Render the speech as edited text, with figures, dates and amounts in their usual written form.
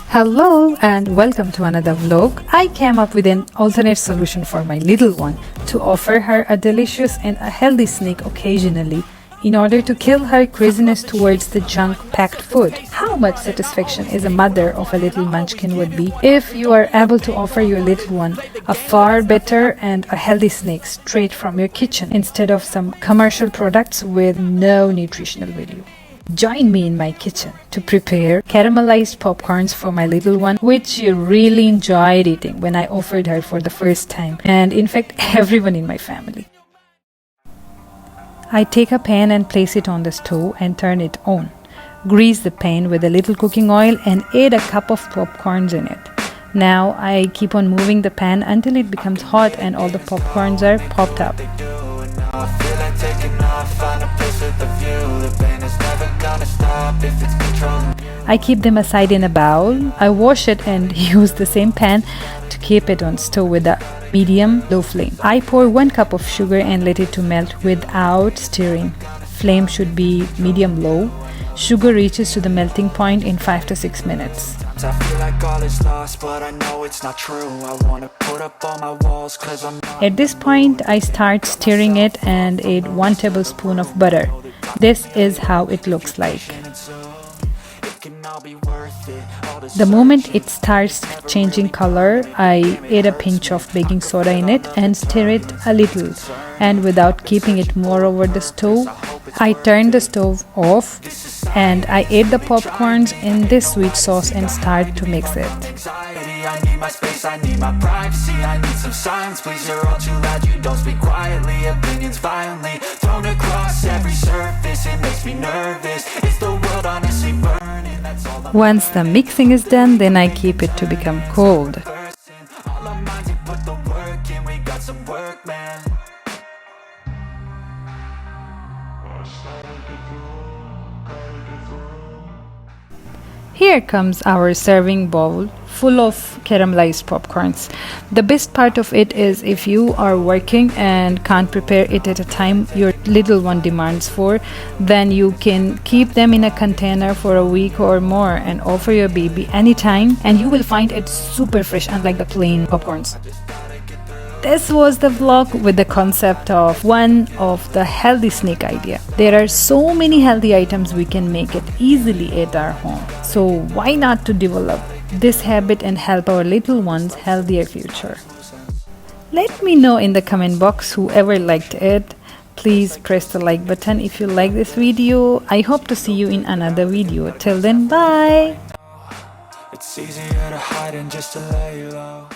Hello and welcome to another vlog. I came up with an alternate solution for my little one to offer her a delicious and a healthy snack occasionally in order to kill her craziness towards the junk-packed food. How much satisfaction is a mother of a little munchkin would be if you are able to offer your little one a far better and a healthy snack straight from your kitchen instead of some commercial products with no nutritional value. Join me in my kitchen to prepare caramelized popcorns for my little one, which she really enjoyed eating when I offered her for the first time, and in fact everyone in my family. I take a pan and place it on the stove and turn it on. Grease the pan with a little cooking oil and add a cup of popcorns in it. Now I keep on moving the pan until it becomes hot and all the popcorns are popped up. I keep them aside in a bowl. I wash it and use the same pan to keep it on stove with a medium-low flame. I pour 1 cup of sugar and let it to melt without stirring. Flame should be medium-low. Sugar reaches to the melting point in 5 to 6 minutes. I feel like all is lost, but I know it's not true. I wanna put up all my walls 'cause I'm not. At this point, I start stirring it and add 1 tablespoon of butter. This is how it looks like. The moment it starts changing color, I add a pinch of baking soda in it and stir it a little. And without keeping it more over the stove, I turn the stove off and I add the popcorns in this sweet sauce and start to mix it. I need my space, I need my privacy, I need some silence. Please, you're all too loud, you don't speak quietly. Opinions violently thrown across every surface. It makes me nervous. It's the world honestly burning. That's all I'm. Once the mixing is done, then I keep it to become cold. All our minds, we put the work in. We got some work, man. Here comes our serving bowl full of caramelized popcorns. The best part of it is if you are working and can't prepare it at a time your little one demands for, then you can keep them in a container for a week or more and offer your baby anytime and you will find it super fresh, unlike the plain popcorns. This was the vlog with the concept of one of the healthy snack idea. There are so many healthy items we can make it easily at our home. So why not to develop this habit and help our little ones healthier future? Let me know in the comment box whoever liked it. Please press the like button if you like this video. I hope to see you in another video. Till then, bye. It's easier to hide than just to lay low.